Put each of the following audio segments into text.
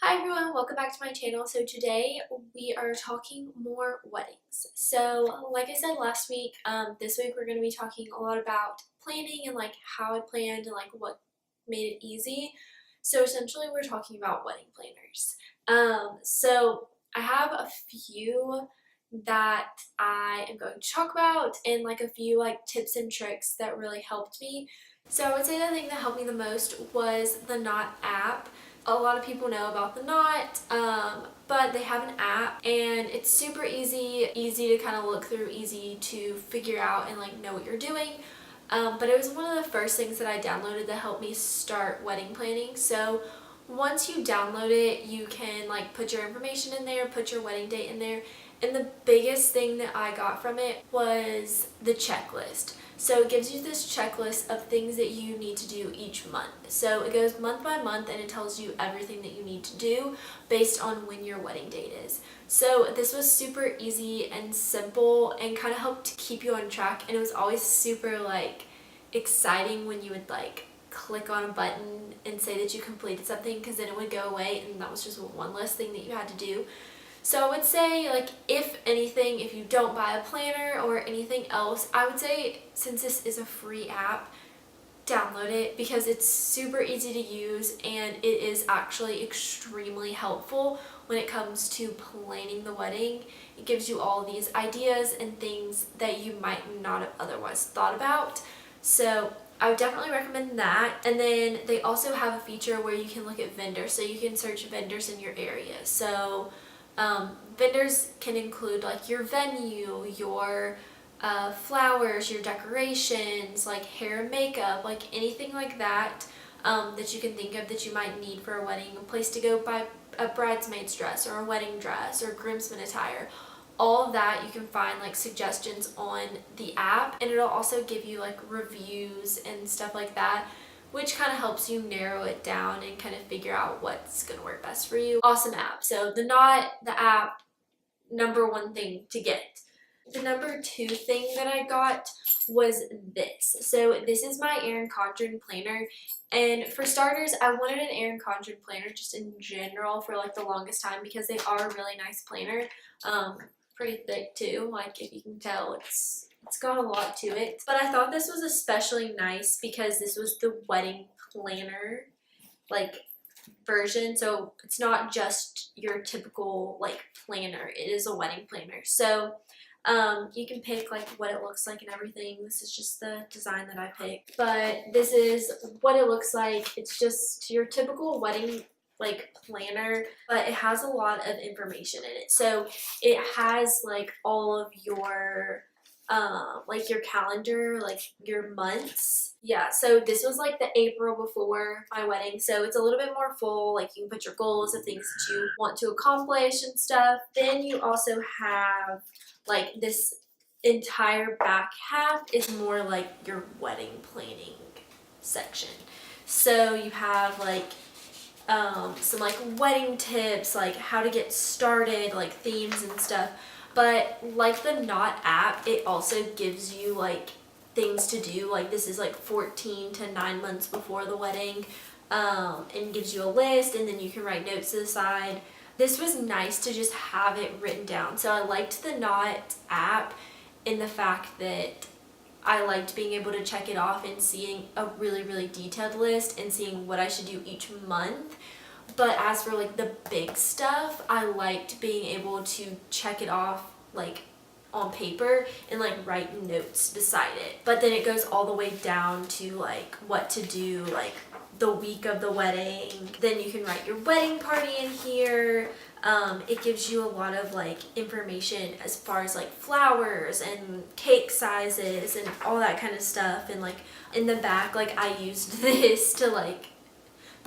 Hi everyone, welcome back to my channel. So today we are talking more weddings. So like I said last week, this week we're going to be talking a lot about planning and like how I planned and like what made it easy. So essentially we're talking about wedding planners. So I have a few that I am going to talk about and like a few like tips and tricks that really helped me. So I would say the thing that helped me the most was the Knot app. A lot of people know about the Knot, but they have an app and it's super easy to kind of look through, easy to figure out and like know what you're doing. But it was one of the first things that I downloaded that helped me start wedding planning. So once you download it, you can like put your information in there, put your wedding date in there. And the biggest thing that I got from it was the checklist. So it gives you this checklist of things that you need to do each month. So it goes month by month and it tells you everything that you need to do based on when your wedding date is. So this was super easy and simple and kind of helped keep you on track, and it was always super like exciting when you would like click on a button and say that you completed something, because then it would go away and that was just one less thing that you had to do. So I would say, like, if anything, if you don't buy a planner or anything else, I would say, since this is a free app, download it because it's super easy to use and it is actually extremely helpful when it comes to planning the wedding. It gives you all these ideas and things that you might not have otherwise thought about. So I would definitely recommend that. And then they also have a feature where you can look at vendors. So you can search vendors in your area. So vendors can include like your venue, your flowers, your decorations, like hair and makeup, like anything like that that you can think of that you might need for a wedding, a place to go buy a bridesmaid's dress or a wedding dress or groomsmen attire. All of that you can find like suggestions on the app, and it'll also give you like reviews and stuff like that, which kind of helps you narrow it down and kind of figure out what's going to work best for you. Awesome app. So the app, number one thing to get. The number two thing that I got was this. So this is my Erin Condren planner. And for starters, I wanted an Erin Condren planner just in general for like the longest time because they are a really nice planner. Pretty thick too, like if you can tell, it's got a lot to it. But I thought this was especially nice because this was the wedding planner like version. So it's not just your typical like planner, it is a wedding planner. So you can pick like what it looks like and everything. This is just the design that I picked, but this is what it looks like. It's just your typical wedding like planner, but it has a lot of information in it. So it has like all of your like your calendar, like your months. Yeah, so this was like the April before my wedding, so it's a little bit more full. Like you can put your goals of things that you want to accomplish and stuff. Then you also have like this entire back half is more like your wedding planning section. So you have like some like wedding tips, like how to get started, like themes and stuff. But like the Knot app, it also gives you like things to do. Like this is like 14 to 9 months before the wedding, and gives you a list, and then you can write notes to the side. This was nice to just have it written down. So I liked the Knot app in the fact that I liked being able to check it off and seeing a really detailed list and seeing what I should do each month. But as for like the big stuff, I liked being able to check it off like on paper and like write notes beside it. But then it goes all the way down to like what to do like the week of the wedding. Then you can write your wedding party in here. It gives you a lot of like information as far as like flowers and cake sizes and all that kind of stuff. And like in the back, like I used this to like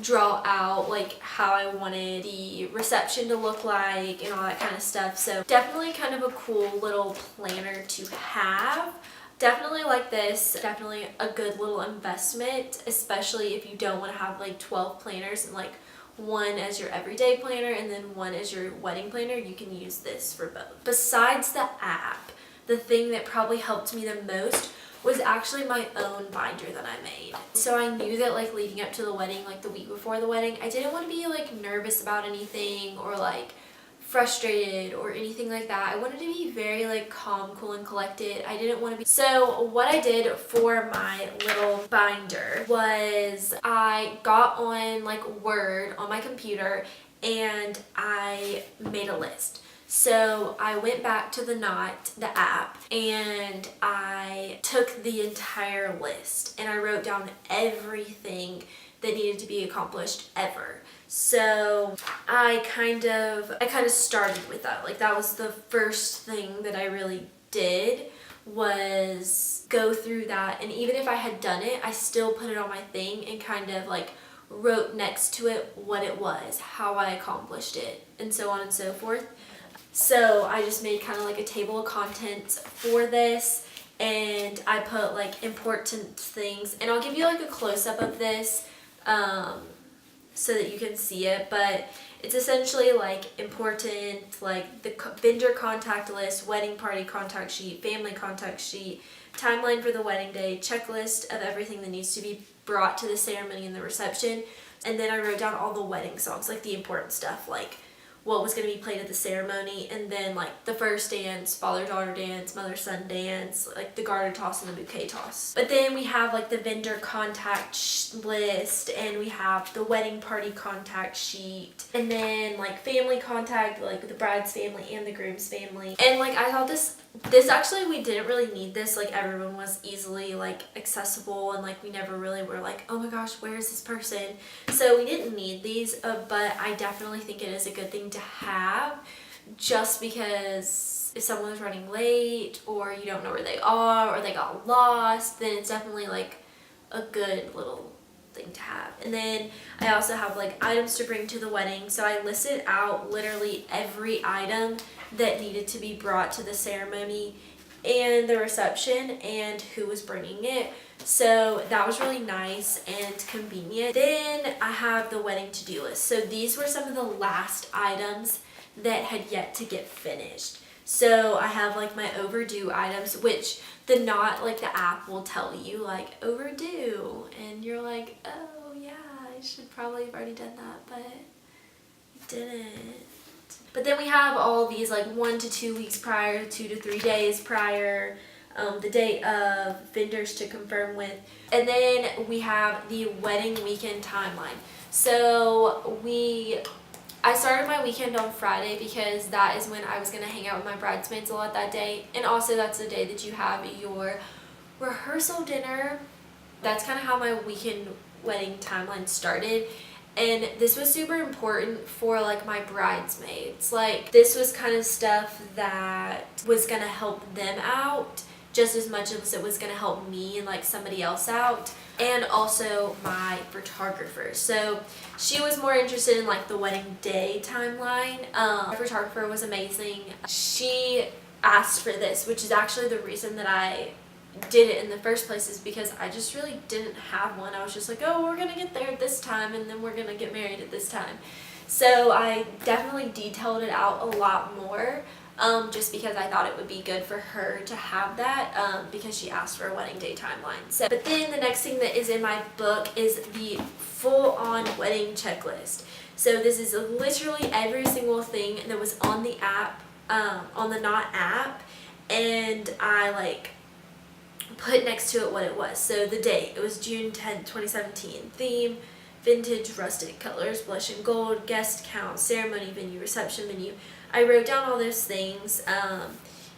draw out like how I wanted the reception to look like and all that kind of stuff. So definitely kind of a cool little planner to have. Definitely like this. Definitely a good little investment, especially if you don't want to have like 12 planners and like one as your everyday planner and then one as your wedding planner. You can use this for both. Besides the app, the thing that probably helped me the most was actually my own binder that I made. So I knew that like leading up to the wedding, like the week before the wedding, I didn't want to be like nervous about anything or like frustrated or anything like that. I wanted to be very like calm, cool, and collected. I didn't want to be. So what I did for my little binder was I got on like Word on my computer and I made a list. So I went back to the app, and I took the entire list and I wrote down everything that needed to be accomplished ever. So I kind of started with that. Like that was the first thing that I really did, was go through that. And even if I had done it, I still put it on my thing and kind of like wrote next to it what it was, how I accomplished it, and so on and so forth. So I just made kind of like a table of contents for this, and I put like important things, and I'll give you like a close-up of this so that you can see it, but it's essentially like important, like the vendor contact list, wedding party contact sheet, family contact sheet, timeline for the wedding day, checklist of everything that needs to be brought to the ceremony and the reception. And then I wrote down all the wedding songs, like the important stuff, like what was going to be played at the ceremony, and then like the first dance, father-daughter dance, mother-son dance, like the garter toss and the bouquet toss. But then we have like the vendor contact list, and we have the wedding party contact sheet, and then like family contact, like the bride's family and the groom's family. And like I thought this actually, we didn't really need this. Like everyone was easily like accessible, and like we never really were like, oh my gosh, where is this person? So we didn't need these, but I definitely think it is a good thing to have, just because if someone's running late or you don't know where they are or they got lost, then it's definitely like a good little thing to have. And then I also have like items to bring to the wedding, so I listed out literally every item that needed to be brought to the ceremony and the reception and who was bringing it. So that was really nice and convenient. Then I have the wedding to-do list. So these were some of the last items that had yet to get finished. So I have like my overdue items, which the app will tell you like overdue, and you're like, oh yeah, I should probably have already done that, but I didn't. But then we have all these like 1 to 2 weeks prior, 2 to 3 days prior, the date of, vendors to confirm with, and then we have the wedding weekend timeline. So I started my weekend on Friday because that is when I was going to hang out with my bridesmaids a lot that day, and also that's the day that you have your rehearsal dinner. That's kind of how my weekend wedding timeline started. And this was super important for like my bridesmaids. Like this was kind of stuff that was gonna help them out just as much as it was gonna help me and like somebody else out, and also my photographer. So she was more interested in like the wedding day timeline. My photographer was amazing. She asked for this, which is actually the reason that I did it in the first place, is because I just really didn't have one. I was just like, oh, we're gonna get there at this time and then we're gonna get married at this time. So I definitely detailed it out a lot more, just because I thought it would be good for her to have that, because she asked for a wedding day timeline. So, but then the next thing that is in my book is the full-on wedding checklist. So this is literally every single thing that was on the app, on the Knot app, and I like put next to it what it was. So the date, it was June 10th, 2017. Theme, vintage rustic colors, blush and gold, guest count, ceremony venue, reception venue. I wrote down all those things,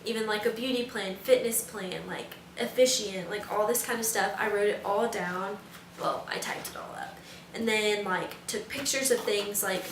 even like a beauty plan, fitness plan, like officiant, like all this kind of stuff. I wrote it all down. Well, I typed it all up. And then like took pictures of things like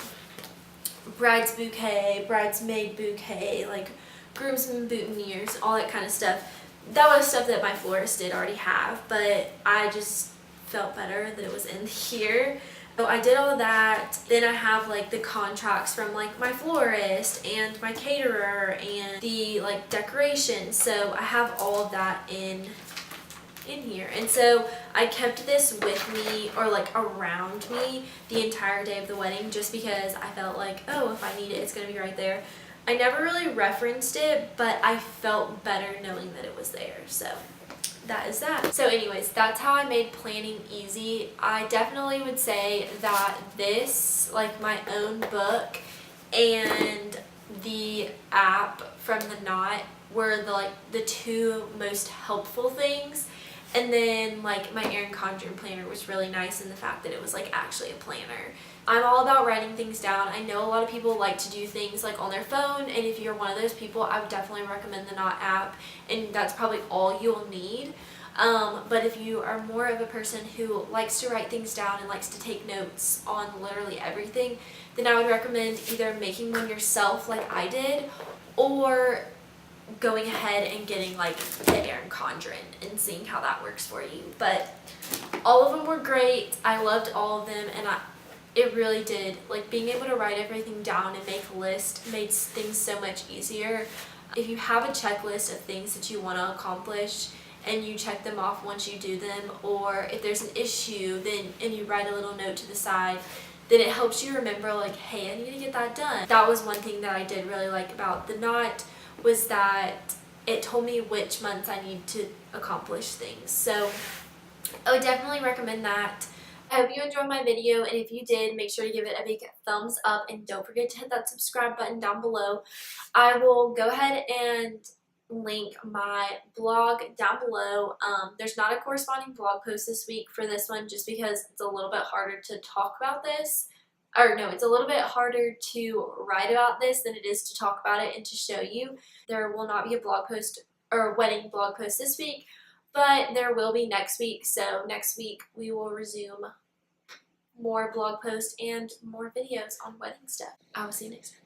bride's bouquet, bridesmaid bouquet, like groomsmen boutonnieres, all that kind of stuff. That was stuff that my florist did already have, but I just felt better that it was in here. So I did all of that. Then I have like the contracts from like my florist and my caterer and the like decorations. So I have all of that in here. And so I kept this with me, or like around me, the entire day of the wedding, just because I felt like, oh, if I need it, it's gonna be right there. I never really referenced it, but I felt better knowing that it was there. So that is that. So anyways, that's how I made planning easy. I definitely would say that this, like my own book and the app from the Knot, were the two most helpful things. And then like my Erin Condren planner was really nice in the fact that it was like actually a planner. I'm all about writing things down. I know a lot of people like to do things like on their phone, and if you're one of those people, I would definitely recommend the Knot app, and that's probably all you'll need. But if you are more of a person who likes to write things down and likes to take notes on literally everything, then I would recommend either making one yourself like I did, or going ahead and getting like the Erin Condren and seeing how that works for you. But all of them were great. I loved all of them, and it really did, like being able to write everything down and make a list made things so much easier. If you have a checklist of things that you want to accomplish and you check them off once you do them, or if there's an issue then and you write a little note to the side, then it helps you remember like, hey, I need to get that done. That was one thing that I did really like about the Knot, was that it told me which months I need to accomplish things. So I would definitely recommend that. I hope you enjoyed my video, and if you did, make sure to give it a big thumbs up, and don't forget to hit that subscribe button down below. I will go ahead and link my blog down below. There's not a corresponding blog post this week for this one, just because it's a little bit harder to talk about this. Or no, it's a little bit harder to write about this than it is to talk about it and to show you. There will not be a blog post or a wedding blog post this week, but there will be next week. So next week we will resume more blog posts and more videos on wedding stuff. I will see you next time.